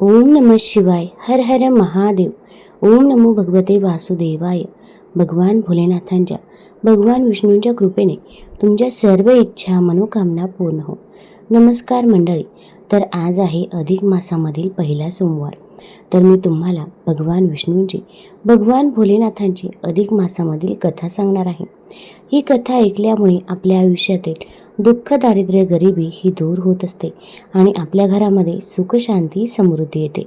ओम नमः शिवाय. हर हर महादेव. ओम नमो भगवते वासुदेवाय. भगवान भोलेनाथांच्या भगवान विष्णूंच्या कृपेने तुमच्या सर्व इच्छा मनोकामना पूर्ण हो. नमस्कार मंडळी. तर आज आहे अधिक मासामधील पहिला सोमवार. तर मी तुम्हाला भगवान विष्णूंची भगवान भोलेनाथांची अधिक मासामधील कथा सांगणार आहे. ही कथा ऐकल्यामुळे आपल्या आयुष्यातील दुःख, दारिद्र्य, गरिबी ही दूर होत असते आणि आपल्या घरामध्ये सुख, शांती, समृद्धी येते.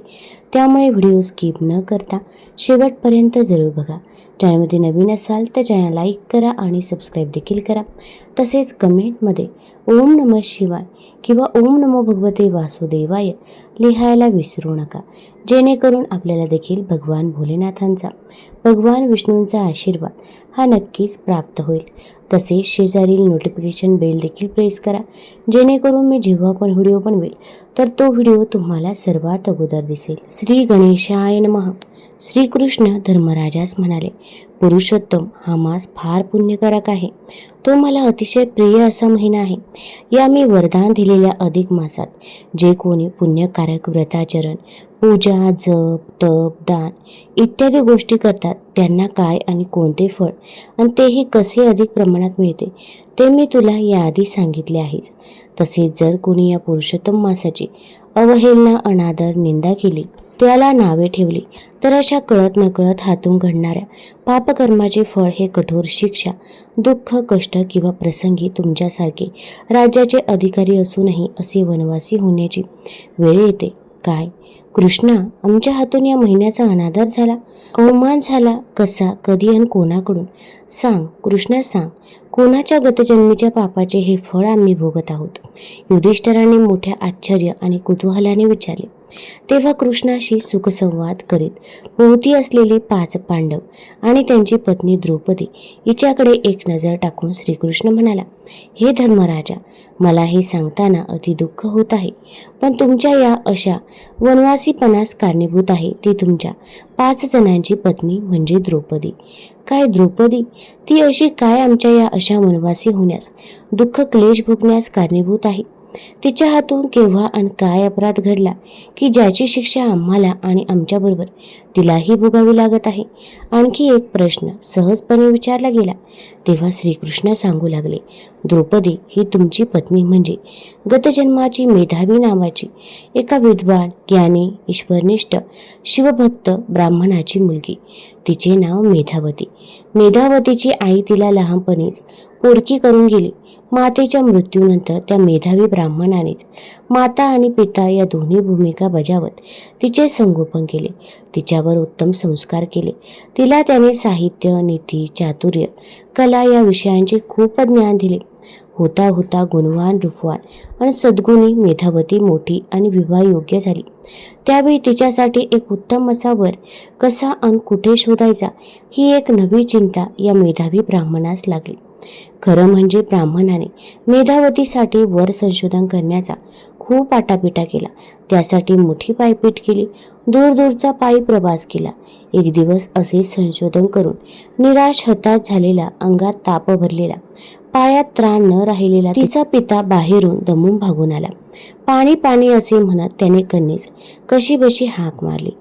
त्यामुळे व्हिडिओ स्किप न करता शेवटपर्यंत जरूर बघा. चॅनलमध्ये नवीन असाल तर चॅनल लाईक करा आणि सबस्क्राईब देखील करा. तसेच कमेंटमध्ये ओम नमः शिवाय किंवा ओम नमो भगवते वासुदेवाय लिहायला विसरू नका, जेणेकरून आपल्याला देखील भगवान भोलेनाथांचा भगवान विष्णूंचा आशीर्वाद हा नक्कीच प्राप्त होईल. तसेच शेजारील नोटिफिकेशन बेल देखील प्रेस करा, जेणेकरून मी जेव्हा पण व्हिडिओ बनवेल तर तो व्हिडिओ तुम्हाला सर्वात अगोदर दिसेल. श्री गणेशाय नमः. श्रीकृष्ण धर्मराजास म्हणाले, पुरुषोत्तम, हा मास फार पुण्यकारक आहे. तो मला अतिशय प्रिय असा महिना आहे. या मी वरदान दिलेल्या अधिक मासात जे कोणी पुण्यकारक व्रताचरण, पूजा, जप, तप, दान इत्यादी गोष्टी करतात त्यांना काय आणि कोणते फळ आणि तेही कसे अधिक प्रमाणात मिळते ते मी तुला याआधी सांगितले आहेच. तसेच जर कोणी या पुरुषोत्तम मासाची अवहेलना, अनादर, निंदा केली, त्याला नावे ठेवली तर अशा कळत नकळत हातून घडणाऱ्या पापकर्माचे फळ हे कठोर शिक्षा, दुःख, कष्ट किंवा प्रसंगी तुमच्यासारखे राज्याचे अधिकारी असूनही असे वनवासी होण्याची वेळ येते. काय कृष्णा, आमच्या हातून या महिन्याचा अनादर झाला, अवमान झाला, कसा, कधी आणि कोणाकडून? सांग कृष्णा, सांग. कोणाच्या गतजन्मीच्या पापाचे हे फळ आम्ही भोगत आहोत? युधिष्ठिराने मोठ्या आश्चर्य आणि कुतूहलाने विचारले. तेव्हा कृष्णाशी सुखसंवाद करीत भोवती असलेले 5 पांडव आणि त्यांची पत्नी द्रौपदी हिच्याकडे एक नजर टाकून श्रीकृष्ण म्हणाला, हे धर्मराजा, मला हे सांगताना अति दुःख होत आहे, पण तुमच्या या अशा वनवासीपणास कारणीभूत आहे ती तुमच्या 5 जणांची पत्नी म्हणजे द्रौपदी. काय द्रौपदी? ती अशी काय आमच्या या अशा वनवासी होण्यास, दुःख क्लेश भोगण्यास कारणीभूत आहे? तिच्या हातून केव्हा आणि काय अपराध घडला की ज्याची शिक्षा आम्हाला आणि आमच्याबरोबर तिलाही भोगावी लागत आहे? आणखी एक प्रश्न सहजपणे विचारला गेला तेव्हा श्रीकृष्ण सांगू लागले, द्रौपदी ही तुमची पत्नी म्हणजे गतजन्माची मेधावी नावाची एका विद्वान, ज्ञानी, ईश्वरनिष्ठ, शिवभक्त ब्राह्मणाची मुलगी. तिचे नाव मेधावती. मेधावतीची आई तिला लहानपणीच पोरकी करून गेली. मातेच्या मृत्यूनंतर त्या मेधावी ब्राह्मणानेच माता आणि पिता या दोन्ही भूमिका बजावत तिचे संगोपन केले. तिच्यावर उत्तम संस्कार केले. तिला त्याने साहित्य, नीती, चातुर्य, कला या विषयांचे खूप ज्ञान दिले. होता होता गुणवान, रूपवान आणि सद्गुणी मेधावती मोठी आणि विवाहयोग्य झाली. त्यावेळी तिच्यासाठी एक उत्तम असा वर कसा आणि कुठे शोधायचा ही एक नवी चिंता या मेधावी ब्राह्मणास लागली. खरं म्हणजे ब्राह्मणाने मेधावतीसाठी वर संशोधन करण्याचा खूप आटापिटा केला. त्यासाठी मोठी पायपीट केली. दूरदूरचा पायी प्रवास केला. एक दिवस असे संशोधन करून निराश, हताश झालेला, अंगात ताप भरलेला, पायात त्राण न राहिलेला तिचा पिता बाहेरून दमून भागून आला. पाणी पाणी असे म्हणत त्याने कन्येस कशीबशी हाक मारली.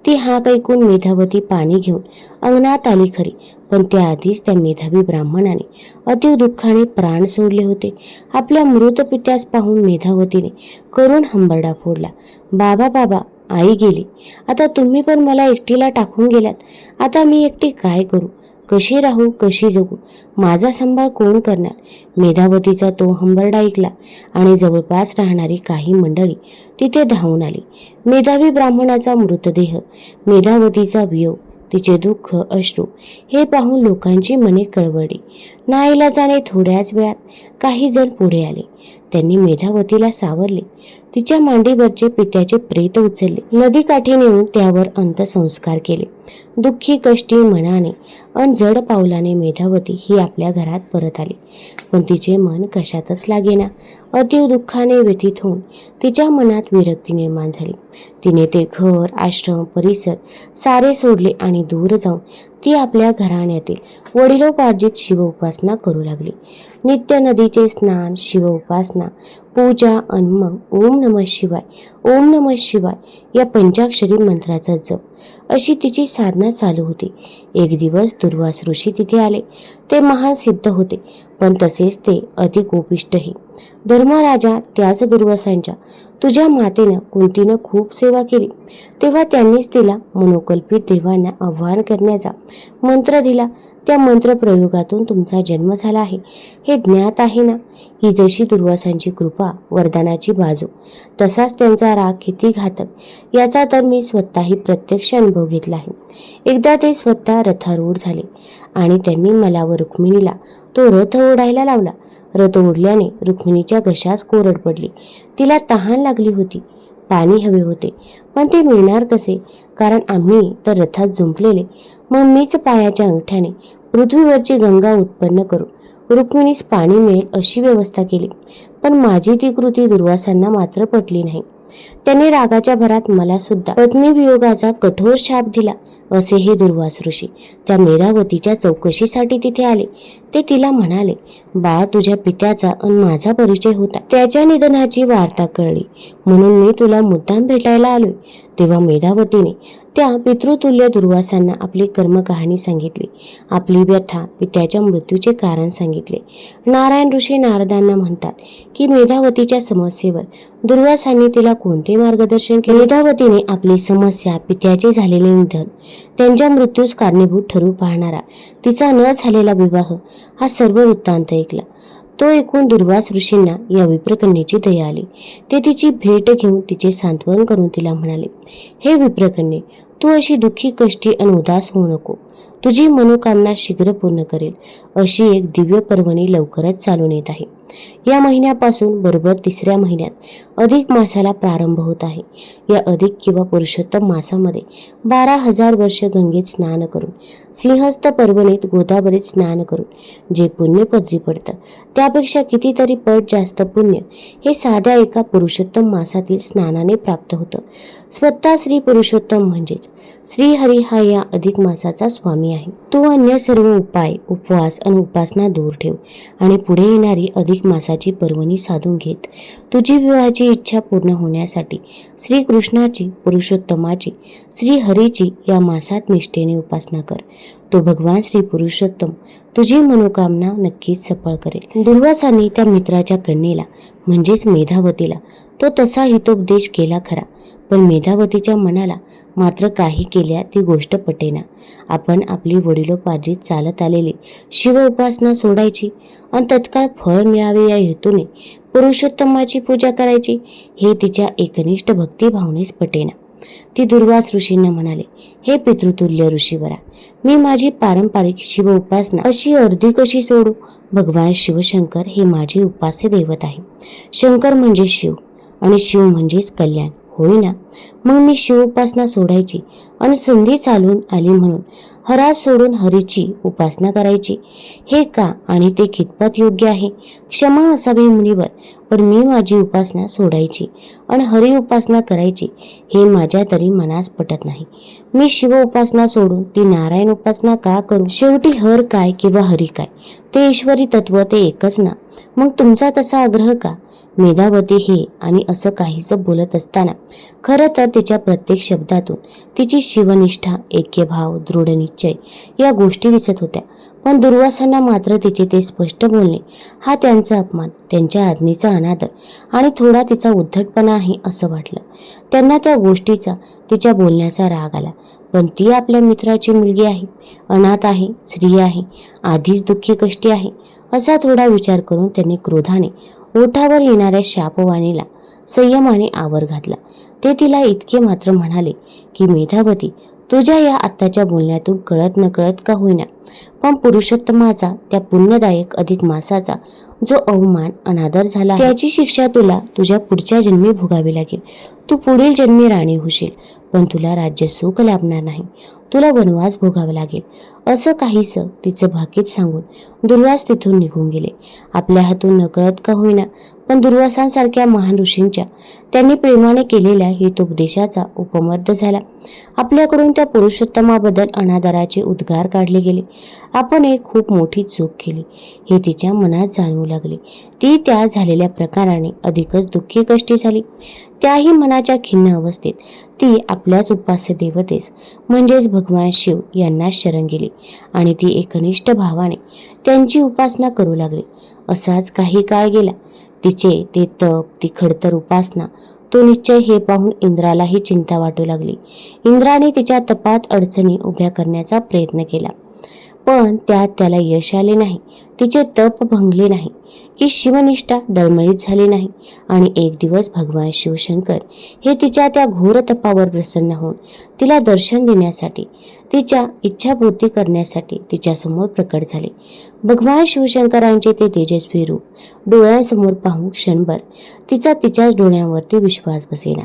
ती हाक ऐकून मेधावती पाणी घेऊन अंगणात आली खरी, पण त्याआधीच त्या मेधावी ब्राह्मणाने अतीव दुःखाने प्राण सोडले होते. आपल्या मृत पित्यास पाहून मेधावतीने करून हंबरडा फोडला. बाबा बाबा, आई गेली, आता तुम्ही पण मला एकटीला टाकून गेलात. आता मी एकटी काय करू? कशी राहू, कशी जगू? माझा सांभाळ कोण करणार? मेधावतीचा तो हंबरडा ऐकला आणि जवळपास राहणारी काही मंडळी तिथे धावून आली. मेधावी ब्राह्मणाचा मृतदेह, मेधावतीचा वियोग, तिचे दुःख, अश्रू हे पाहून लोकांची मने कळवळली. नाईलाजाने थोड्याच वेळात काही जण पुढे आले. त्यांनी मेधावतीला सावरले. तिच्या मांडीवरचे पित्याचे प्रेत उचलले. नदीकाठी नेऊन त्यावर अंत्यसंस्कार केले. दुःखी, कष्टी मनाने अन जड पावलाने मेधावती ही आपल्या घरात परत आली. पण तिचे मन कशातच लागेना. अतीव दुःखाने व्यथित होऊन तिच्या मनात विरक्ती निर्माण झाली. तिने ते घर, आश्रम, परिसर सारे सोडले आणि दूर जाऊन ती आपल्या घराण्यातील वडिलोपार्जित शिव उपासना करू लागली. नित्य नदीचे स्नान, शिव उपासना, पूजा आणि मग ओम नमः शिवाय, ओम नमः शिवाय या पंचाक्षरी मंत्राचा जप अशी तिची साधना चालू होती. एक दिवस दुर्वास ऋषी तिथे आले. ते महान सिद्ध होते, पण तसेच ते अति कोपिष्टही. धर्मराजा त्याच दुर्वासांच्या, तुझ्या मातेनं कुंतीनं खूप सेवा केली, तेव्हा त्यांनीच तिला मनोकल्पित देवांना आव्हान करण्याचा मंत्र दिला. त्या मंत्रप्रयोगातून तुमचा जन्म झाला आहे हे ज्ञात आहे ना. ही जशी दुर्वासांची कृपा वरदानाची बाजू, तसाच त्यांचा राग किती घातक याचा तर मी स्वतःही प्रत्यक्ष अनुभव घेतला आहे. एकदा ते स्वतः रथारूढ झाले आणि त्यांनी मला व रुक्मिणीला तो रथ ओढायला लावला. रथ ओढल्याने रुक्मिणीच्या घशास कोरड पडली. तिला तहान लागली होती, पाणी हवे होते, पण ते मिळणार कसे, कारण आम्ही तर रथात जुंपलेले. मग मीच पायाच्या अंगठ्याने पृथ्वीवरची गंगा उत्पन्न करून रुक्मिणीस पाणी मिळेल अशी व्यवस्था केली. पण माझी ती कृती दुर्वासांना मात्र पटली नाही. त्यांनी रागाच्या भरात मला सुद्धा पत्नीवियोगाचा कठोर शाप दिला. असे हे दुर्वास ऋषी त्या मेधावतीच्या चौकशीसाठी तिथे आले. ते तिला म्हणाले, बाळा, तुझ्या पित्याचा आणि माझा परिचय होता. त्याच्या निधनाची वार्ता कळली म्हणून मी तुला मुद्दाम भेटायला आलोय. तेव्हा मेधावतीने त्या पितृतुल्य दुर्वासांना आपली कर्मकहाणी सांगितली. आपली व्यथा, पित्याच्या मृत्यूचे कारण सांगितले. नारायण ऋषी नारदांना म्हणतात की मेधावतीच्या समस्येवर दुर्वासांनी तिला कोणते मार्गदर्शन केले. मेधावतीने आपली समस्या, पित्याचे झालेले निधन, त्यांच्या मृत्यूस कारणीभूत ठरू पाहणारा तिचा न झालेला विवाह हा सर्व वृत्तांत ऐकला. तो ऐकून दुर्वास ऋषींना या विप्रकन्येची दया आली. ते तिची भेट घेऊन तिचे सांत्वन करून तिला म्हणाले, हे विप्रकन्ये, तू अशी दुःखी, कष्टी आणि उदास होऊ नको. तुझी मनोकामना शीघ्र पूर्ण करेल अशी एक दिव्य पर्वणी लवकरच चालून येत आहे. या महिन्यापासून बरोबर 3ऱ्या महिन्यात अधिक मासाला प्रारंभ होत आहे. या अधिक किंवा पुरुषोत्तम मासामध्ये 12,000 वर्ष गंगेत स्नान करून, सिंहस्थ पर्वणीत गोदावरीत स्नान करून जे पुण्य पदरी पडतं त्यापेक्षा कितीतरी पट जास्त पुण्य हे साध्या एका पुरुषोत्तम मासातील स्नानाने प्राप्त होतं. स्वतः श्री पुरुषोत्तम म्हणजेच श्रीहरी हा या अधिक मासाचा स्वामी आहे. तो अन्य सर्व उपाय, उपवास आणि उपासना दूर ठेव आणि पुढे येणारी अधिक मासाची पर्वणी साधून घेत तुझी विवाहाची इच्छा पूर्ण होण्यासाठी श्रीकृष्णाची, पुरुषोत्तमाची, श्रीहरीची या मासात निष्ठेने उपासना कर. तो भगवान श्री पुरुषोत्तम तुझी मनोकामना नक्कीच सफळ करेल. दुर्वासांनी त्या मित्राच्या कन्येला म्हणजेच मेधावतीला तो तसा हितोपदेश केला खरा, पण मेधावतीच्या मनाला मात्र काही केल्या ती गोष्ट पटेना. आपण आपली वडिलोपार्जित चालत आलेली शिव उपासना सोडायची आणि तत्काळ फळ मिळावे या हेतूने पुरुषोत्तमाची पूजा करायची हे तिच्या एकनिष्ठ भक्तिभावनेस पटेना. ती दुर्वास ऋषींना म्हणाले, हे पितृतुल्य ऋषीवरा, मी माझी पारंपरिक शिव उपासना अशी अर्धी कशी सोडू. भगवान शिवशंकर हे माझे उपास्य दैवत आहे. शंकर म्हणजे शिव आणि शिव म्हणजेच कल्याण, होय ना. मग मी शिव उपासना सोडायची आणि संधी चालून आली म्हणून हरास सोडून हरीची उपासना करायची हे का आणि ते कितपत योग्य आहे? क्षमा असावी मुनीवर, पण मी माझी उपासना सोडायची आणि हरी उपासना करायची हे माझ्या तरी मनास पटत नाही. मी शिव उपासना सोडून ती नारायण उपासना का करू? शेवटी हर काय किंवा हरी काय, ते ईश्वरी तत्व ते एकच ना. मग तुमचा तसा आग्रह का? मेधावती हे आणि असं काहीच बोलत असताना खरं तर तिच्या प्रत्येक शब्दातून तिची शिवनिष्ठा, ऐक्यभाव, दृढ निश्चय या गोष्टी दिसत होत्या. पण दुर्वासांना मात्र तिचे ते स्पष्ट बोलणे हा त्यांचा अपमान, त्यांच्या आज्ञेचा अनादर आणि थोडा तिचा उद्धटपणा आहे असं वाटलं. त्यांना त्या गोष्टीचा, तिच्या बोलण्याचा राग आला. पण ती आपल्या मित्राची मुलगी आहे, अनाथ आहे, स्त्री आहे, आधीच दुःखी कष्टी आहे असा थोडा विचार करून त्यांनी क्रोधाने ओठावर येणाऱ्या शापवाणीला संयमाने आवर घातला. ते तिला इतके मात्र म्हणाले की मेधावती, तुझ्या या आत्ताच्या बोलण्यातून कळत न कळत का होईना, पण पुरुषोत्तमाचा, त्या पुण्यदायक अधिक मासाचा जो अवमान, अनादर झाला त्याची शिक्षा तुला तुझ्या पुढच्या जन्मी भोगावी लागेल. तू पुढील जन्मी राणी होशील, पण तुला राज्य सुख लाभणार नाही, तुला वनवास भोगावा लागेल असं काहीसं तिचं भाकीत सांगून दुर्वास तिथून निघून गेले. आपल्या हातून नकळत का होईना, पण दुर्वासांसारख्या महान ऋषींच्या त्यांनी प्रेमाने केलेल्या हितोपदेशाचा उपमर्द झाला. आपल्याकडून त्या पुरुषोत्तमाबद्दल अनादराचे उद्गार काढले गेले. आपण एक खूप मोठी चूक केली हे तिच्या मनात जाणवू लागले. ती त्या झालेल्या प्रकाराने अधिकच दुःखी कष्टी झाली. त्याही मनाच्या खिन्न अवस्थेत ती आपल्याच उपास्य देवतेस म्हणजेच भगवान शिव यांना शरण गेली आणि ती एकनिष्ठ भावाने त्यांची उपासना करू लागली. असाच काही काळ गेला. तिचे ते तप, ती खडतर उपासना, तो निश्चय हे पाहून इंद्रालाही चिंता वाटू लागली. इंद्राने तिच्या तपात अडचणी उभ्या करण्याचा प्रयत्न केला, पण त्यात त्याला यश आले नाही. तिचे तप भंगले नाही की शिवनिष्ठा डळमळीत झाली नाही. आणि एक दिवस भगवान शिवशंकर हे तिच्या त्या घोर तपावर प्रसन्न होऊन तिला दर्शन देण्यासाठी, तिच्या इच्छापूर्ती करण्यासाठी तिच्यासमोर प्रकट झाले. भगवान शिवशंकरांचे ते तेजस्वी रूप डोळ्यांसमोर पाहून क्षणभर तिचा तिच्याच डोळ्यांवरती विश्वास बसेना.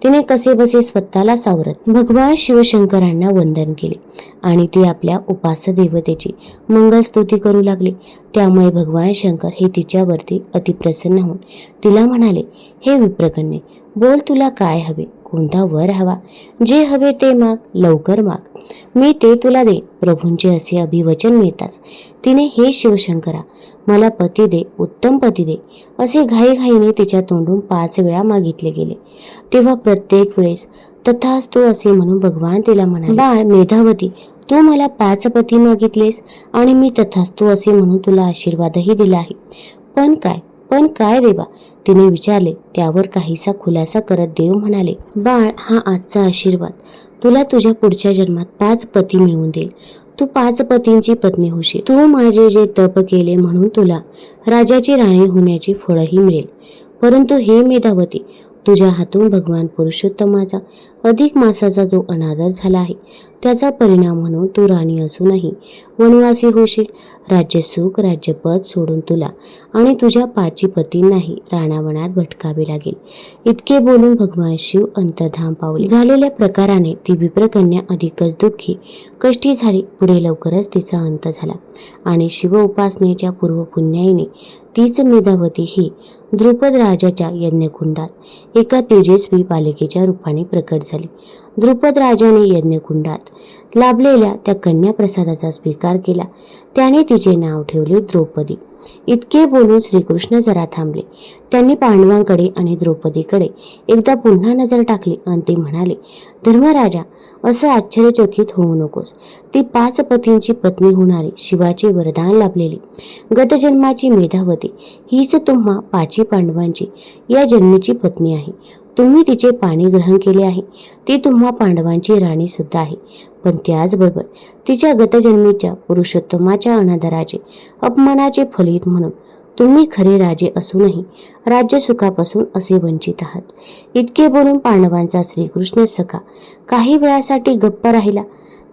तिने कसेबसे स्वतःला सावरत भगवान शिवशंकरांना वंदन केले आणि ती आपल्या उपास्य देवतेची मंगलस्तुती करू लागली. त्यामुळे भगवान शंकर हे तिच्यावरती अतिप्रसन्न होऊन तिला म्हणाले, हे विप्रकन्ये, बोल, तुला काय हवे? कोणता वर हवा? जे हवे ते माग, लवकर माग, मी ते तुला दे. प्रभूंचे असे अभिवचन मिळताच तिने, हे शिवशंकरा, मला पती दे, उत्तम पती दे, असे घाईघाईने तिच्या तोंडून 5 वेळा मागितले गेले. तेव्हा प्रत्येक वेळेस तथास्तु असे म्हणून भगवान तिला म्हणाले, बाळ मेधावती, तू मला 5 पती मागितलेस आणि मी तथास्तु असे म्हणून तुला आशीर्वादही दिला आहे. पण काय देवा? तिने विचारले. त्यावर काहीसा खुलासा करत देव म्हणाले, बाळ, हा आजचा आशीर्वाद तुला तुझ्या पुढच्या जन्मात 5 पती मिळवून देईल. तू 5 पतींची पत्नी होशील. तू माझे जे तप केले म्हणून तुला राजाची राणी होण्याची फळही मिळेल. परंतु हे मेधावती, तुझ्या हातून भगवान पुरुषोत्तमाचा अधिक मासाचा जो अनादर झाला आहे त्याचा परिणाम म्हणून तू राणी असूनही वनवासी होशील. राज्यसुख, राज्यपद सोडून तुला आणि तुझ्या 5 पतींनाही राणावनात भटकावे लागेल. इतके बोलून भगवान शिव अंतर्धान पावले. झालेल्या प्रकाराने ती विप्रकन्या अधिकच दुःखी कष्टी झाली. पुढे लवकरच तिचा अंत झाला आणि शिव उपासनेच्या पूर्वपुण्याईने तीच मेधावती ही द्रुपद राजाच्या यज्ञकुंडात एका तेजस्वी बालिकेच्या रूपाने प्रकट झाली. द्रुपद राजाने यज्ञकुंडात लाभलेल्या त्या कन्या प्रसादाचा स्वीकार केला. त्याने तिचे नाव ठेवले द्रौपदी. इतके बोलून श्रीकृष्ण जरा थांबले. त्यांनी पांडवांकडे आणि द्रौपदीकडे एकदा पुन्हा नजर टाकली आणि ते म्हणाले, धर्मराजा, असं आश्चर्यचकित होऊ नकोस. ती 5 पतींची पत्नी होणारी, शिवाचे वरदान लाभलेली गतजन्माची मेधावती हीच तुम्हा 5 पांडवांची या जन्मीची पत्नी आहे. तुम्ही तिचे पाणी ग्रहण केले आहे. ती तुम्हा पांडवांची राणी सुद्धा आहे. पण त्याचबरोबर तिच्या गतजन्मीच्या पुरुषोत्तमाच्या अनादराचे, अपमानाचे फलित म्हणून तुम्ही खरे राजे असूनही राज्यसुखापासून असे वंचित आहात. इतके बोलून पांडवांचा श्रीकृष्ण सखा काही वेळासाठी गप्प राहिला.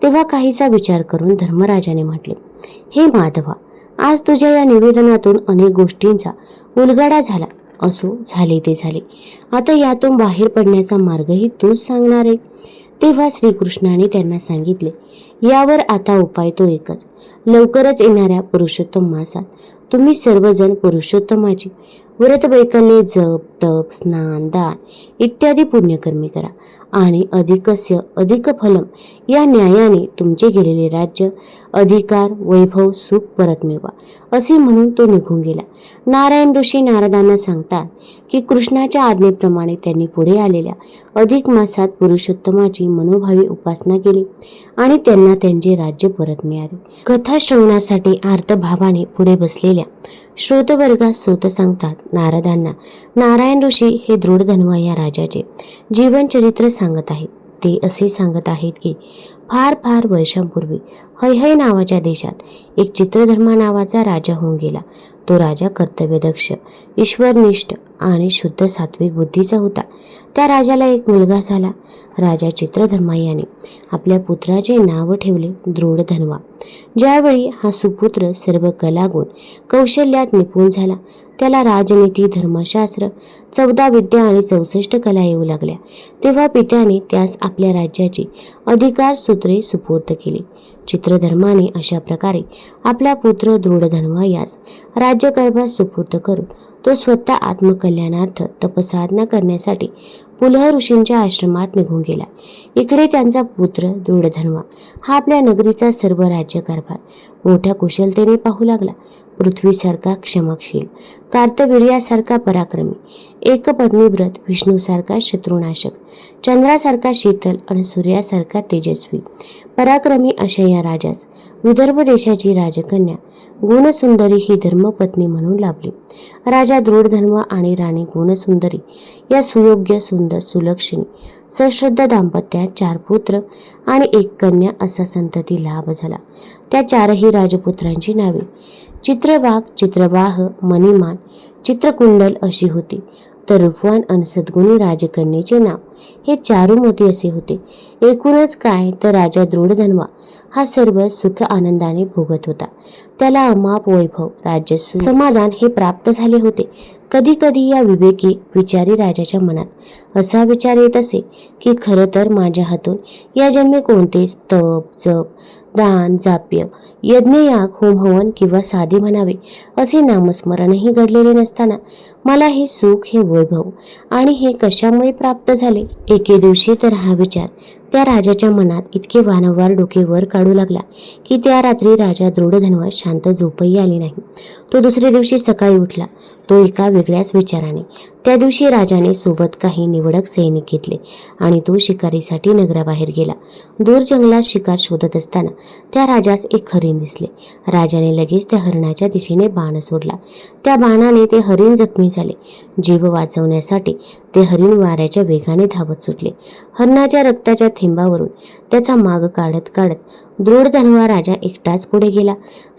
तेव्हा काहीसा विचार करून धर्मराजाने म्हटले, हे माधवा, आज तुझ्या या निवेदनातून अनेक गोष्टींचा उलगडा झाला. असो, झाले ते झाले. आता यातून बाहेर पडण्याचा मार्गही तूच सांगणार आहे. तेव्हा श्रीकृष्णाने त्यांना सांगितले, यावर आता उपाय तो एकच. लवकरच येणाऱ्या पुरुषोत्तम मासात तुम्ही सर्वजण पुरुषोत्तमाची व्रत वैकल्ये, जप, तप, स्नान, दान इत्यादी पुण्यकर्मे करा आणि अधिकस्य अधिक फलम या न्यायाने तुमचे गेलेले राज्य, अधिकार, वैभव, सुख परत मिळवा. असे म्हणून तो निघून गेला. नारायण ऋषी नारदांना सांगतात की कृष्णाच्या आज्ञेप्रमाणे त्यांनी पुढे आलेल्या अधिक मासात पुरुषोत्तमाची मनोभावी उपासना केली आणि त्यांना त्यांचे राज्य परत मिळाले. कथा श्रवणासाठी आर्तभावाने पुढे बसलेल्या श्रोतवर्गास सूत सांगतात, नारदांना नारायण ऋषी हे दृढधन्वा या राजाचे जीवनचरित्र सांगत आहेत. ते असे सांगत आहेत की फार फार वर्षांपूर्वी हैहय नावाच्या देशात एक चित्रधर्मा नावाचा राजा होऊन गेला. तो राजा कर्तव्यदक्ष, ईश्वरनिष्ठ आणि शुद्ध सात्विक बुद्धीचा होता. त्या राजाला एक मुलगा झाला. राजा चित्रधर्मा याने आपल्या पुत्राचे नाव ठेवले दृढधन्वा. ज्यावेळी हा सुपुत्र सर्व कलागुण कौशल्यात निपुण झाला, त्याला राजनीती, धर्मशास्त्र, 14 विद्या आणि 64 कला येऊ लागल्या, तेव्हा पित्याने त्यास आपल्या राज्याची अधिकार सूत्रे सुपूर्द केली. चित्रधर्माने अशा प्रकारे आपला पुत्र दृढधन्वा यास राज्यकारभार सुपूर्द करून तो स्वतः आत्मकल्याणार्थ तपसाधना करण्यासाठी पुलह ऋषींच्या आश्रमात निघून गेला. इकडे त्यांचा पुत्र दृढधन्वा हा आपल्या नगरीचा सर्व राज्यकारभार मोठ्या कुशलतेने पाहू लागला. पृथ्वीसारखा क्षमाशील, कार्तवीर्यासारखा पराक्रमी, एकपत्नीव्रत, विष्णूसारखा शत्रुनाशक, चंद्रासारखा शीतल आणि सूर्यासारखा तेजस्वी, पराक्रमी अशा या राजास विदर्भ देशाची राजकन्या गुणसुंदरी ही धर्मपत्नी म्हणून लाभली. राजा दृढधन्वा आणि राणी गुणसुंदरी या सुयोग्य, सुंदर, सुलक्षणी, सश्रद्ध दाम्पत्यात 4 पुत्र आणि 1 कन्या असा संतती लाभ झाला. त्या 4ही राजपुत्रांची नावे चित्रवाक, चित्रवाह, मणिमान, चित्रकुंडल अशी होती. तर रूपवान आणि सद्गुणी राजकन्येचे नाव हे चारुमती असे होते. एकूणच काय तर राजा दृढधन्वा हा सर्व सुख आनंदाने भोगत होता. त्याला अमाप वैभव, राज्य, समाधान हे प्राप्त झाले होते. कधी कधी या विवेकी विचारी राजाच्या मनात असा विचार येत असे की खरं तर माझ्या हातून या जन्मी कोणतेच तप, जप, दान, जाप्य, यज्ञयाग, होमहवन किंवा साधे म्हणावे असे नामस्मरणही घडलेले नसताना मला हे सुख, हे वैभव आणि हे कशामुळे प्राप्त झाले. एके दिवशी तर हा विचार त्या राजाच्या मनात इतके वारंवार डोके वर काढू लागला की त्या रात्री राजा दृढधन्वा शांत झोपही आली नाही. तो दुसऱ्या दिवशी सकाळी उठला, तो एका वेगळ्याच विचाराने. त्या दिवशी राजाने सोबत काही निवडक सैनिक घेतले आणि तो शिकारीसाठी नगराबाहेर गेला. दूर जंगलात शिकार शोधत असताना त्या राजास एक हरिण दिसले. राजाने लगेच त्या हरिणाच्या दिशेने बाण सोडला. त्या बाणाने ते हरिण जखमी झाले. जीव वाचवण्यासाठी ते हरिण वाऱ्याच्या वेगाने धावत सुटले. हरणाच्या रक्ताच्या थेंबावरून त्याचा माग काढत काढत दृढधन्वा राजा एकटाच पुढे गेला.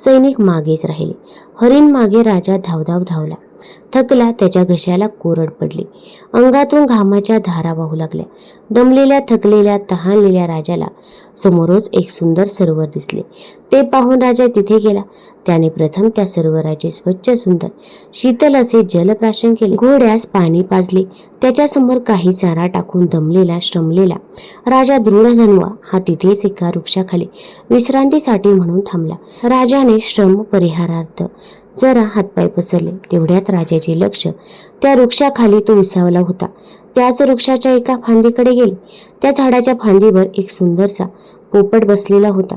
सैनिक मागेच राहिले. हरिण मागे राजा धावधाव धावला. थकला, त्याच्या घशाला कोरड पडली. अंगातून घामाच्या धारा वाहू लागल्या. दमलेल्या, थकलेल्या, तहानलेल्या राजाला समोरच एक सुंदर सरोवर दिसले. ते पाहून राजा तिथे गेला. त्याने प्रथम त्या सरोवराचे स्वच्छ, सुंदर, शीतल असे जलप्राशन केले. घोड्यास पाणी पाजले. त्याच्यासमोर काही चारा टाकून दमलेला, श्रमलेला राजा दृढधन्वा हा तिथेच एका वृक्षाखाली विश्रांतीसाठी म्हणून थांबला. राजाने श्रम परिहारार्थ जरा हातपाय पसरले. तेवढ्यात राजाचे लक्ष त्या वृक्षाखाली तो विसावला होता त्याच वृक्षाच्या एका फांदीकडे गेले. त्या झाडाच्या फांदीवर एक सुंदरसा पोपट बसलेला होता.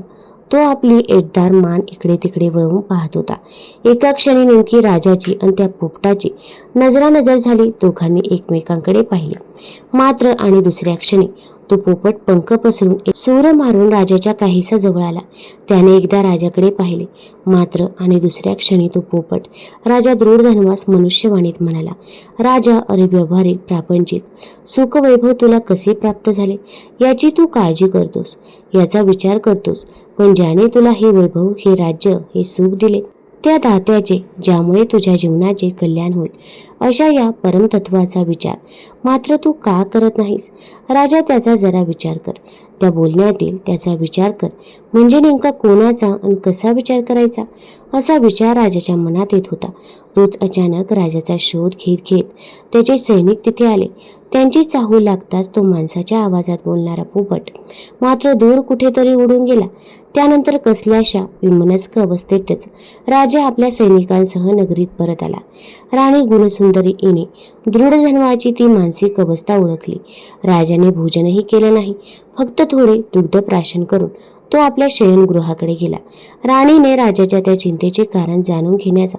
तो आपली एकदार मान इकडे तिकडे वळवून पाहत होता. एका क्षणी नेमकी राजाची आणि त्या पोपटाची नजरानजर झाली. दोघांनी एकमेकांकडे पाहिले. मात्र आणि दुसऱ्या क्षणी तो पोपट पंख पसरून सूर मारून राजाच्या काहीसा जवळ आला. त्याने एकदा राजाकडे पाहिले. मात्र आणि दुसऱ्या क्षणी तो पोपट राजा दृढधन्वास मनुष्यवाणीत म्हणाला, राजा, अरे व्यावहारिक, प्रापंचिक सुख वैभव तुला कसे प्राप्त झाले याची तू काळजी करतोस, याचा विचार करतोस, पण ज्याने तुला हे वैभव, हे राज्य, हे सुख दिले त्या दात्याचे, ज्यामुळे तुझ्या जीवनाचे कल्याण होईल अशा या परमतत्वाचा विचार मात्र तू का करत नाहीस. राजा, त्याचा जरा विचार कर. त्या बोलण्यातील त्याचा विचार कर म्हणजे नेमका कोणाचा आणि कसा विचार करायचा असा विचार राजाच्या मनात येत होता. तोच अचानक राजाचा शोध घेत घेत त्याचे सैनिक तिथे आले. त्यांची चाहूल लागताच तो माणसाच्या आवाजात बोलणारा पोपट मात्र दूर कुठेतरी उडून गेला. त्यानंतर कसल्याशा विमनस्क अवस्थेतच राजा आपल्या सैनिकांसह नगरीत परत आला. राणी गुणसुंदरी हिने दृढधन्वाची ती मानसिक अवस्था ओळखली. राजाने भोजनही केलं नाही. फक्त थोडे दुग्धप्राशन करून तो आपल्या शयनगृहाकडे गेला. राणीने राजाच्या त्या चिंतेचे कारण जाणून घेण्याचा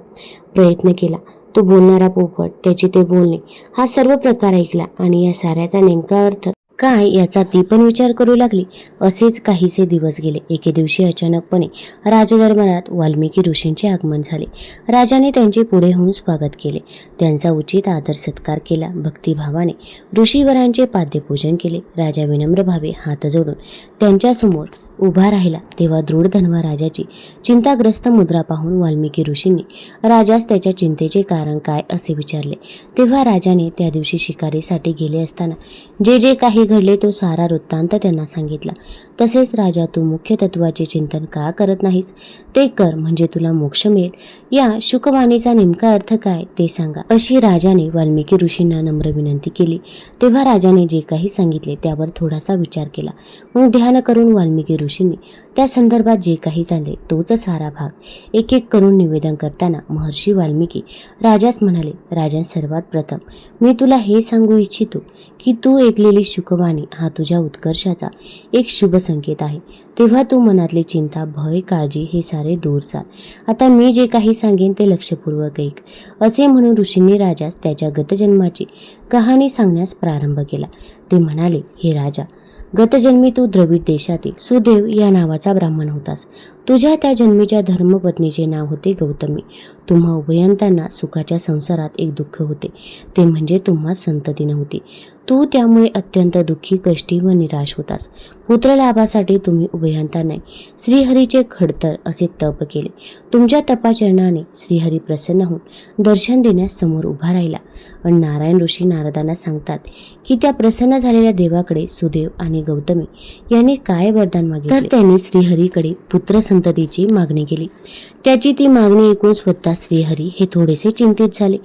प्रयत्न केला. तो बोलणारा पोपट, त्याची ते बोलणे, हा सर्व प्रकार ऐकला आणि या साऱ्याचा नेमका अर्थ काय याचा ती पण विचार करू लागली. असेच काहीसे दिवस गेले. एके दिवशी अचानकपणे राजदरबारात वाल्मिकी ऋषींचे आगमन झाले. राजाने त्यांचे पुढे होऊन स्वागत केले. त्यांचा उचित आदर सत्कार केला. भक्तिभावाने ऋषीवरांचे पाद्यपूजन केले. राजा विनम्र भावे हात जोडून त्यांच्यासमोर उभा राहिला. तेव्हा दृढधन्वा राजाची चिंताग्रस्त मुद्रा पाहून वाल्मिकी ऋषींनी राजास त्याच्या चिंतेचे कारण काय असे विचारले. तेव्हा राजाने त्या दिवशी शिकारीसाठी गेले असताना जे जे काही घडले तो सारा वृत्तांत त्यांना सांगितला. तसेच राजा, तू मुख्य तत्वाचे चिंतन का करत नाहीस? ते कर, म्हणजे तुला मोक्ष मिळेल. या शुकवाणीचा नेमका अर्थ काय ते सांगा, अशी राजाने वाल्मिकी ऋषींना नम्र विनंती केली. तेव्हा राजाने जे काही सांगितले त्यावर थोडासा विचार केला. मग ध्यान करून वाल्मिकी ऋषींनी त्या संदर्भात जे काही सांगले तोच सारा भाग एक एक करून निवेदन करताना महर्षी वाल्मिकी राजास म्हणाले, राजन, सर्वात प्रथम मी तुला हे सांगू इच्छितो की तू ऐकलेली शुकवाणी हा तुझ्या उत्कर्षाचा एक शुभ संकेत आहे. तेव्हा तू मनातली चिंता, भय, काळजी हे सारे दूर सार. आता मी जे काही सांगेन ते लक्षपूर्वक ऐक. असे म्हणून ऋषींनी राजास त्याच्या गतजन्माची कहाणी सांगण्यास प्रारंभ केला. ते म्हणाले, हे राजा, गतजन्मी तू द्रविड देशातील सुदेव या नावाचा ब्राह्मण होतास. तुझ्या त्या जन्मीच्या धर्मपत्नीचे नाव होते गौतमी. तुम्हा उभयंतांना सुखाच्या संसारात एक दुःख होते, ते म्हणजे तुम्हा संतती नव्हती. तू त्यामुळे अत्यंत दुःखी, कष्टी व निराश होतास. पुत्रलाभासाठी तुम्ही उभयंतांना श्रीहरीचे खडतर असे तप केले. तुमच्या तपाचरणाने श्रीहरी प्रसन्न होऊन दर्शन देण्यास समोर उभा राहिला. आणि नारायण ऋषी नारदांना सांगतात की त्या प्रसन्न झालेल्या देवाकडे सुदेव आणि गौतमी यांनी काय वरदान मागितले, तर त्यांनी श्रीहरीकडे पुत्र संततीची मागणी केली. त्याची ती मागणी ऐकून स्वतः श्रीहरी हे थोडेसे चिंतित झाले.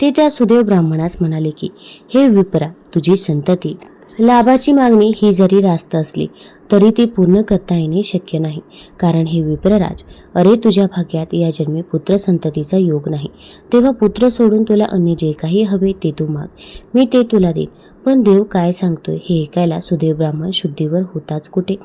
ते त्या सुदेव ब्राह्मणास म्हणाले की, हे विप्रा, तुझी संतती लाभाची मागणी ही जरी रास्त असली तरी ती पूर्ण करता येणे शक्य नाही. कारण हे विप्रराज, अरे तुझ्या भाग्यात या जन्मी पुत्र संततीचा योग नाही. तेव्हा पुत्र सोडून तुला अन्य जे काही हवे ते तू माग, मी ते तुला देईन. पण देव काय सांगतोय हे ऐकायला सुदेव ब्राह्मण शुद्धीवर होताच कुठे.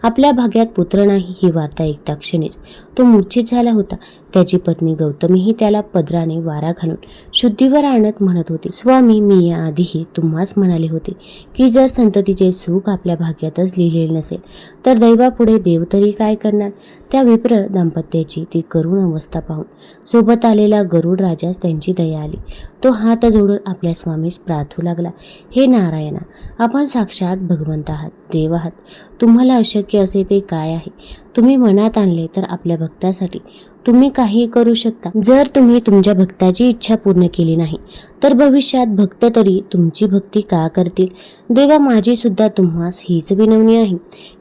आपल्या भाग्यात पुत्र नाही ही वार्ता ऐकता क्षणीच तो मूर्छित झाला होता. त्याची पत्नी गौतमीही त्याला पदराने वारा घालून शुद्धीवर आणत म्हणत होती, स्वामी, मी या आधीही तुम्हास म्हणाले होते की जर संततीचे सुख आपल्या भाग्यातच लिहिलेले नसेल तर दैवापुढे देव तरी काय करणार. त्या विप्र दाम्पत्याची ती करुण अवस्था पाहून सोबत आलेला गरुड राजास त्यांची दया आली. तो हात जोडून आपल्या स्वामीस प्रार्थू लागला, हे नारायणा, आपण साक्षात भगवंत आहात, देव आहात. तुम्हाला अशक्य असे ते काय आहे? तुम्ही मनात आणले तर आपल्या भक्तासाठी तुम्ही काही करू शकता. जर तुम्ही तुमच्या भक्ताची इच्छा पूर्ण केली नाही तर भविष्यात भक्त तरी तुमची भक्ती का करतील? देवा, माझी सुद्धा तुम्हास हीच विनवणी आहे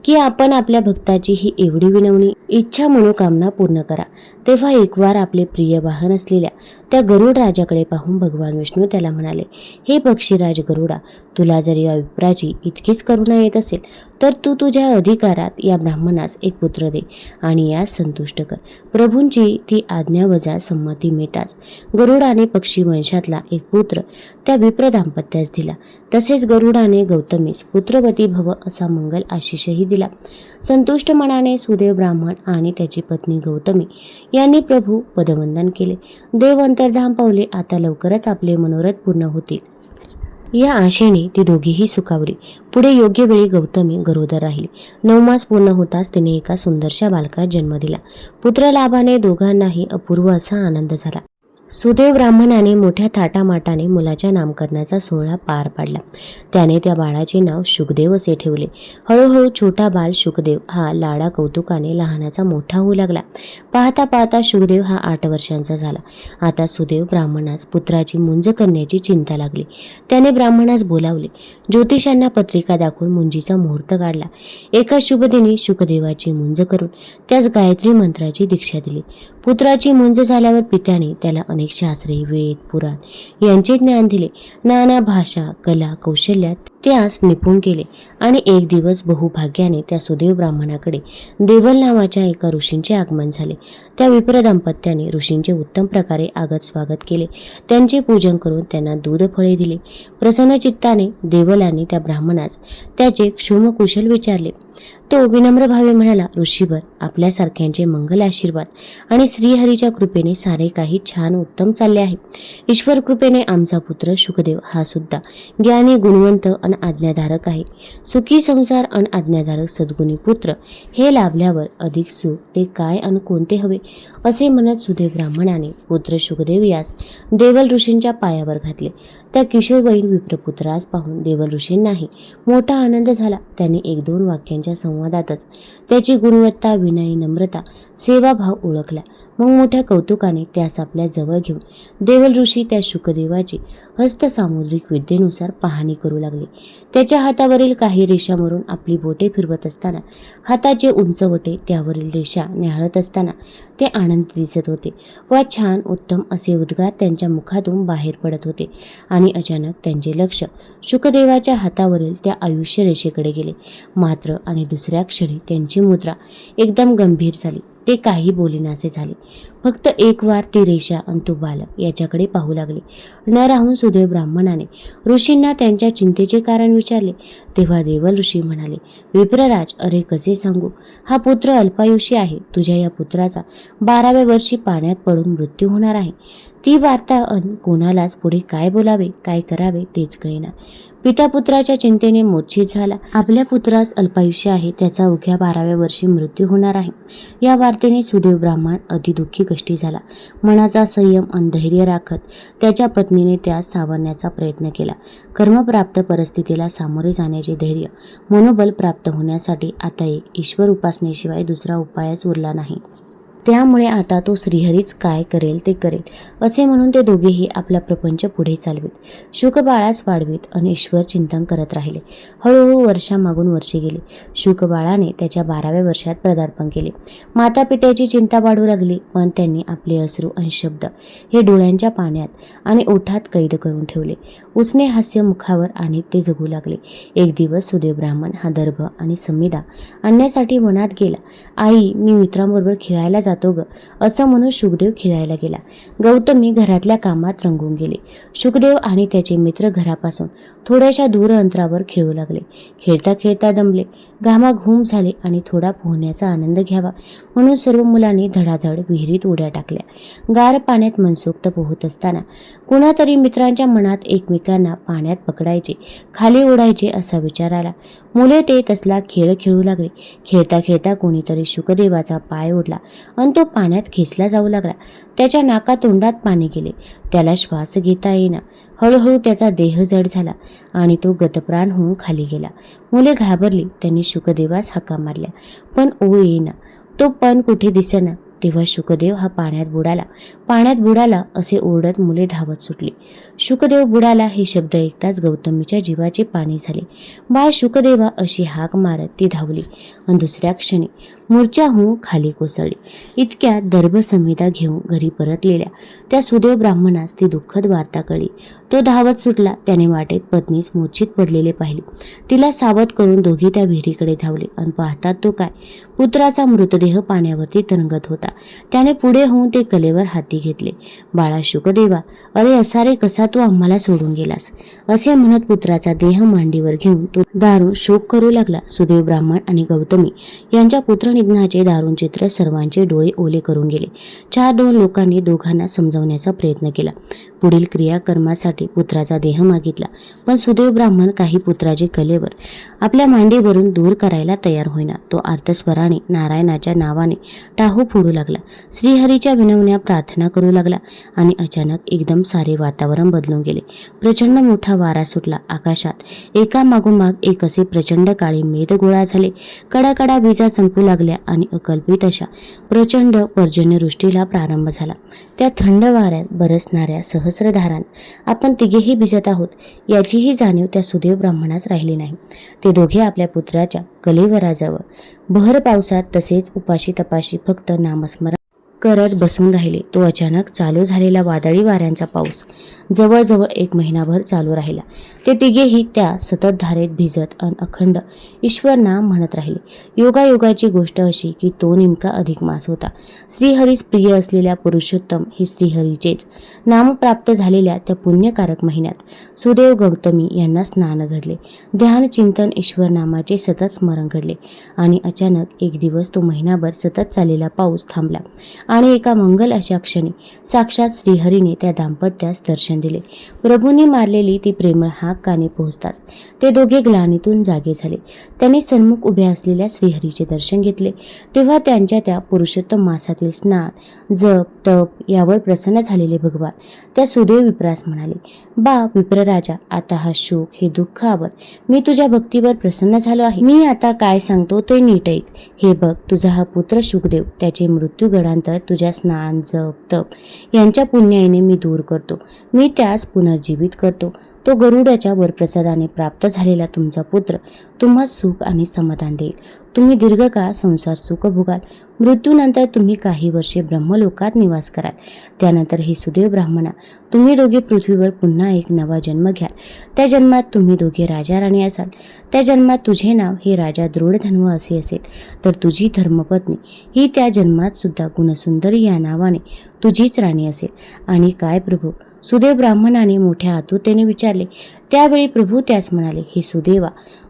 की आपण आपल्या भक्ताची ही एवढी विनवणी इच्छा मनोकामना पूर्ण करा. तेव्हा एकवार आपले प्रिय वाहन असलेल्या त्या गरुड राजाकडे पाहून भगवान विष्णू त्याला म्हणाले, हे पक्षीराज गरुडा, तुला जर या विप्राची इतकीच करुणा येत असेल तर तू तुझ्या अधिकारात या ब्राह्मणास एक पुत्र दे आणि यास संतुष्ट कर. प्रभूंची ती आज्ञा वजा संमती मिळताच गरुडाने पक्षी वंशातला एक पुत्र त्या विप्र दाम्पत्यास दिला. तसेच गरुडाने गौतमीस पुत्रवती भव असा मंगल आशिषही दिला. संतुष्ट मनाने सुदेव ब्राह्मण आणि त्याची पत्नी गौतमी यांनी प्रभू पदवंदन केले. देव अंतर्धान पावले. आता लवकरच आपले मनोरथ पूर्ण होतील या आशेने ती दोघीही सुखावली. पुढे योग्य वेळी गौतमी गरोदर राहिली. 9 मास पूर्ण होताच तिने एका सुंदरशा बालकास जन्म दिला. पुत्रलाभाने दोघांनाही अपूर्व असा आनंद झाला. सुदेव ब्राह्मणाने मोठ्या थाटामाटाने मुलाच्या नामकरणाचा सोहळा पार पाडला. त्याने त्या बाळाचे नाव शुकदेव असे ठेवले. हळूहळू छोटा बाल शुकदेव हा लाडा कौतुकाने लहानाचा मोठा होऊ लागला. पाहता पाहता शुकदेव हा 8 वर्षांचा झाला. आता सुदेव ब्राह्मणास पुत्राची मुंज करण्याची चिंता लागली. त्याने ब्राह्मणास बोलावले. ज्योतिषांना पत्रिका दाखवून मुंजीचा मुहूर्त काढला. एका शुभदिनी शुकदेवाची मुंज करून त्यास गायत्री मंत्राची दीक्षा दिली. पुत्राची मुंज झाल्यावर पित्याने त्याला अनेक शास्त्रे, वेद, पुराण यांचे ज्ञान दिले. नाना भाषा, कला, कौशल्यात त्यास निपुण केले. आणि एक दिवस बहुभाग्याने त्या सुदेव ब्राह्मणाकडे देवल नावाच्या एका ऋषींचे आगमन झाले. त्या विप्र दाम्पत्याने ऋषींचे उत्तम प्रकारे आगत स्वागत केले. त्यांचे पूजन करून त्यांना दूध फळे दिले. प्रसन्न चित्ताने देवलांनी त्या ब्राह्मणास त्याचे क्षुमकुशल विचारले. तो विनम्र भावे म्हणाला, ऋषीवर, आपल्यासारख्यांचे मंगल आशीर्वाद आणि श्रीहरीच्या कृपेने सारे काही छान उत्तम चालले आहे. ईश्वर कृपेने आमचा पुत्र शुकदेव हा सुद्धा ज्ञानी, गुणवंत आणि आज्ञाधारक आहे. सुखी संसार आणि आज्ञाधारक सद्गुणी पुत्र हे लाभल्यावर अधिक सुख ते काय आणि कोणते हवे, असे म्हणत सुदेव ब्राह्मणाने पुत्र शुकदेव यास देवल ऋषींच्या पायावर घातले. त्या किशोरवयीन विप्रपुत्रास पाहून देवल ऋषींनाही मोठा आनंद झाला. त्यांनी 1-2 वाक्यांच्या संवादातच त्याची गुणवत्ता, विनय, नम्रता, सेवाभाव ओळखला. मग मोठ्या कौतुकाने त्यास आपल्या जवळ घेऊन देवल ऋषी त्या शुकदेवाची हस्तसामुद्रिक विद्येनुसार पाहणी करू लागले. त्याच्या हातावरील काही रेषांवरून आपली बोटे फिरवत असताना हाताचे उंचवटे त्यावरील रेषा न्याहाळत असताना ते आनंदी दिसत होते. वा छान उत्तम असे उद्गार त्यांच्या मुखातून बाहेर पडत होते. आणि अचानक त्यांचे लक्ष शुकदेवाच्या हातावरील त्या आयुष्य रेषेकडे गेले. मात्र आणि दुसऱ्या क्षणी त्यांची मुद्रा एकदम गंभीर झाली. ते काही बोलेनासे झाले. फक्त एक वार ती रेषा आणि तो बालक याच्याकडे पाहू लागले. न राहून सुदैव ब्राह्मणाने ऋषींना त्यांच्या चिंतेचे कारण विचारले. तेव्हा देवल ऋषी म्हणाले, विप्रराज, अरे कसे सांगू, हा पुत्र अल्पायुषी आहे. तुझ्या या पुत्राचा 12व्या वर्षी पाण्यात पडून मृत्यू होणार आहे. ती वार्ता कोणालाच पुढे काय बोलावे काय करावे तेच कळेना. पिता पुत्राच्या चिंतेने मूर्छित झाला. आपल्या पुत्रास अल्पायुष्य आहे, त्याचा अवघ्या 12व्या वर्षी मृत्यू होणार आहे. या वार्तेने सुदैव ब्राह्मण अति दुःखी कष्टी झाला. मनाचा संयम आणि धैर्य राखत त्याच्या पत्नीने त्यास सावरण्याचा प्रयत्न केला. कर्मप्राप्त परिस्थितीला सामोरे जाण्याचे धैर्य मनोबल प्राप्त होण्यासाठी आता एक ईश्वर उपासनेशिवाय दुसरा उपायच उरला नाही. त्यामुळे आता तो श्रीहरीच काय करेल ते करेल असे म्हणून ते दोघेही आपला प्रपंच पुढे चालवित, शुकबाळास वाढवीत आणि ईश्वर चिंतन करत राहिले. हळूहळू वर्षामागून वर्षे गेली. शुकबाळाने त्याच्या 12व्या वर्षात पदार्पण केले. मातापित्याची चिंता वाढू लागली, पण त्यांनी आपले अश्रू आणि शब्द हे डोळ्यांच्या पाण्यात आणि ओठात कैद करून ठेवले. उसने हास्य मुखावर आणि ते जगू लागले. एक दिवस सुदैव ब्राह्मण हा दर्भ आणि समिधा आणण्यासाठी वनात गेला. आई, मी मित्रांबरोबर खेळायला जातो ग, असं म्हणून शुकदेव खेळायला गेला. गौतमी घरातल्या कामात रंगून गेले. शुकदेव आणि त्याचे मित्र घरापासून थोड्याशा दूर अंतरावर खेळू लागले. खेळता खेळता दमले, घामाघूम झाले आणि थोडा पोहण्याचा आनंद घ्यावा म्हणून सर्व मुलांनी धडाधड विहिरीत उड्या टाकल्या. गार पाण्यात मनसोक्त पोहत असताना कुणातरी मित्रांच्या मनात एकमेकांना पाण्यात पकडायचे, खाली ओढायचे असा विचार आला. मुले ते तसला खेळ खेळू लागले. खेळता खेळता कोणीतरी शुकदेवाचा पाय ओढला आणि तो पाण्यात खेचला जाऊ लागला. त्याच्या नाकातोंडात पाणी गेले. त्याला श्वास घेता येईना. हळूहळू त्याचा देह जड झाला आणि तो गतप्राण होऊन खाली गेला. मुले घाबरली. त्यांनी शुकदेवास हाका मारल्या, पण ओळ येईना. तो पण कुठे दिसेना. तेव्हा शुकदेव हा पाण्यात बुडाला असे ओरडत मुले धावत सुटली. शुकदेव बुडाला हे शब्द ऐकताच गौतमीच्या जीवाचे पाणी झाले. बाळ शुकदेवा अशी हाक मारत ती धावली आणि दुसऱ्या क्षणी मूर्छा होऊन खाली कोसळली. इतक्या दर्भ समिधा घेऊन घरी परतलेल्या त्या सुदैव ब्राह्मणास ती दुःखद वार्ता कळली. तो धावत सुटला. त्याने वाटेत पत्नीस मूर्छित पडलेले पाहिले. तिला सावध करून दोघे त्या विहिरीकडे धावले आणि पाहतात तो काय, पुत्राचा मृतदेह पाण्यावरती तरंगत होता. त्याने पुढे होऊन ते कलेवर हाती घेतले. बाळा शुकदेवा, अरे असारे कसा तू आम्हाला सोडून गेलास, असे म्हणत पुत्राचा देह मांडीवर घेऊन तो दारुण शोक करू लागला. सुदैव ब्राह्मण आणि गौतमी यांच्या पुत्रनिधनाचे दारुण चित्र सर्वांचे डोळे ओले करून गेले. 4-2 लोकांनी दोघांना समजावण्याचा प्रयत्न केला. पुढील क्रियाकर्मासाठी पुत्राचा देह मागितला, पण सुदैव ब्राह्मण काही पुत्राचे कलेवर आपल्या मांडीवरून दूर करायला तयार होईना. तो आर्तस्वराने नारायणाच्या नावाने टाहू फोडू लागला. श्रीहरीच्या विनवण्या प्रार्थना करू लागला आणि अचानक एकदम सारे वातावरण बदलून गेले. प्रचंड मोठा वारा सुटला. आकाशात एकामागोमाग एक असे प्रचंड काळे मेघ गोळा झाले. कडाकडा विजा चमकू लागल्या आणि अकल्पित अशा प्रचंड पर्जन्यवृष्टीला प्रारंभ झाला. त्या थंड वाऱ्यात बरसणाऱ्या सहस्रधारांत आपण तिघेही भिजत आहोत याचीही जाणीव त्या सुदैव ब्राह्मणास राहिली नाही. ते दोघे आपल्या पुत्राच्या कलेवराजवळ भर पावसात तसेच उपाशी तपाशी फक्त नामस्मरण करत बसून राहिले. तो अचानक चालू झालेला वादळी वाऱ्यांचा पाऊस जवळजवळ 1 महिनाभर चालू राहिला. ते तिघेही त्या सततधारेत भिजत अन अखंड ईश्वर नाम म्हणत राहिले. योगायोगाची गोष्ट अशी की तो नेमका अधिक मास होता. श्रीहरीस प्रिय असलेल्या पुरुषोत्तम हे श्रीहरीचेच नाम प्राप्त झालेल्या त्या पुण्यकारक महिन्यात सुदैव गौतमी यांना स्नान घडले. ध्यान चिंतन ईश्वर नामाचे सतत स्मरण घडले आणि अचानक एक दिवस तो महिनाभर सतत चाललेला पाऊस थांबला आणि एका मंगल अशा क्षणी साक्षात श्रीहरीने त्या दाम्पत्यास दर्शन दिले. प्रभूंनी मारलेली ती प्रेमळ हाक कानी पोहोचताच ते दोघे ग्लानीतून जागे झाले. त्यांनी सन्मुख उभ्या असलेल्या श्रीहरीचे दर्शन घेतले. तेव्हा त्यांच्या त्या पुरुषोत्तम मासातील स्नान, जप, तप यावर प्रसन्न झालेले भगवान त्या सुदैव विप्रास म्हणाले, बा विप्रराजा, आता हा शोक हे दुःख आवर. मी तुझ्या भक्तीवर प्रसन्न झालो आहे. मी आता काय सांगतो ते नीट ऐक. हे बघ, तुझा हा पुत्र शुकदेव त्याचे मृत्यू गडांतर तुझ्या स्नान जप तप यांच्या पुण्याईने मी दूर करतो. मी त्यास पुनर्जीवित करतो. तो गरुडाच्या वरप्रसादाने प्राप्त झालेला तुमचा पुत्र तुम्हा सुख आणि समाधान देईल. तुम्ही दीर्घकाळ संसार सुख भोगाल. मृत्यूनंतर तुम्ही काही वर्षे ब्रह्मलोकात निवास कराल. त्यानंतर हे सुदैव ब्राह्मणा, तुम्ही दोघे पृथ्वीवर पुन्हा एक नवा जन्म घ्याल. त्या जन्मात तुम्ही दोघे राजा राणी असाल. त्या जन्मात तुझे नाव हे राजा दृढधन्व असे असेल, तर तुझी धर्मपत्नी ही त्या जन्मात सुद्धा गुणसुंदरी या नावाने तुझीच राणी असेल. आणि काय प्रभू, सुदैव ब्राह्मणाने मोठ्या आतुरतेने विचारले. त्यावेळी प्रभू त्यास म्हणाले, हे सुदैवा,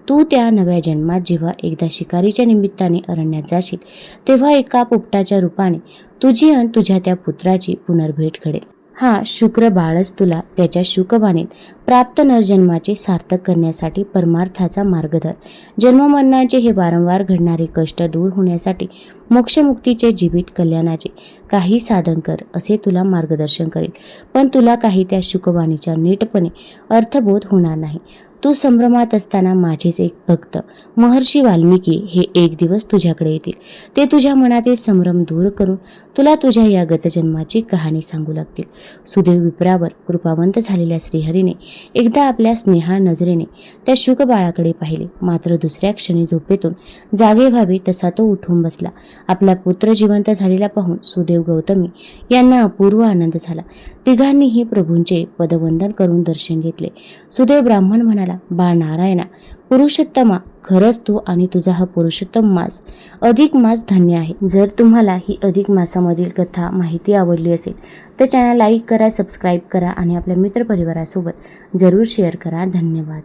तू त्या नव्या जन्मात जेव्हा एकदा शिकारीच्या निमित्ताने अरण्यात जाशील, तेव्हा एका पोपटाच्या रूपाने तुझी आणि तुझ्या त्या पुत्राची पुनर्भेट घडेल. हा शुक्र बाळच तुला त्याच्या शुकबाणेत प्राप्त नरजन्माचे सार्थक करण्यासाठी परमार्थाचा मार्ग धर. जन्ममरणाचे हे वारंवार घडणारे कष्ट दूर होण्यासाठी मोक्षमुक्तीचे जीवित कल्याणाचे काही साधन कर, असे तुला मार्गदर्शन करेल. पण तुला काही त्या शुकबाणीचा नीटपणे अर्थबोध होणार नाही. तू संभ्रमात असताना माझेच एक भक्त महर्षी वाल्मिकी हे एक दिवस तुझ्याकडे येतील. ते तुझ्या मनातील संभ्रम दूर करून तुला तुझ्या या गतजन्माची कहाणी सांगू लागतील. सुदैव विप्रावर कृपावंत झालेल्या श्रीहरीने एकदा आपल्या स्नेहा नजरेने त्या शुकबाळाकडे पाहिले. मात्र दुसऱ्या क्षणी झोपेतून जागे व्हावे तसा तो उठून बसला. आपला पुत्र जिवंत झालेला पाहून सुदैव गौतमी यांना अपूर्व आनंद झाला. तिघांनीही प्रभूंचे पदवंदन करून दर्शन घेतले. सुदैव ब्राह्मण म्हणाला, बाळ नारायणा, पुरुषोत्तमा, खरंच तू आणि तुझा हा पुरुषोत्तम मास अधिक मास धन्य आहे. जर तुम्हाला ही अधिक मासामधील कथा माहिती आवडली असेल तर चॅनल लाईक करा, सबस्क्राईब करा आणि आपल्या मित्रपरिवारासोबत जरूर शेअर करा. धन्यवाद.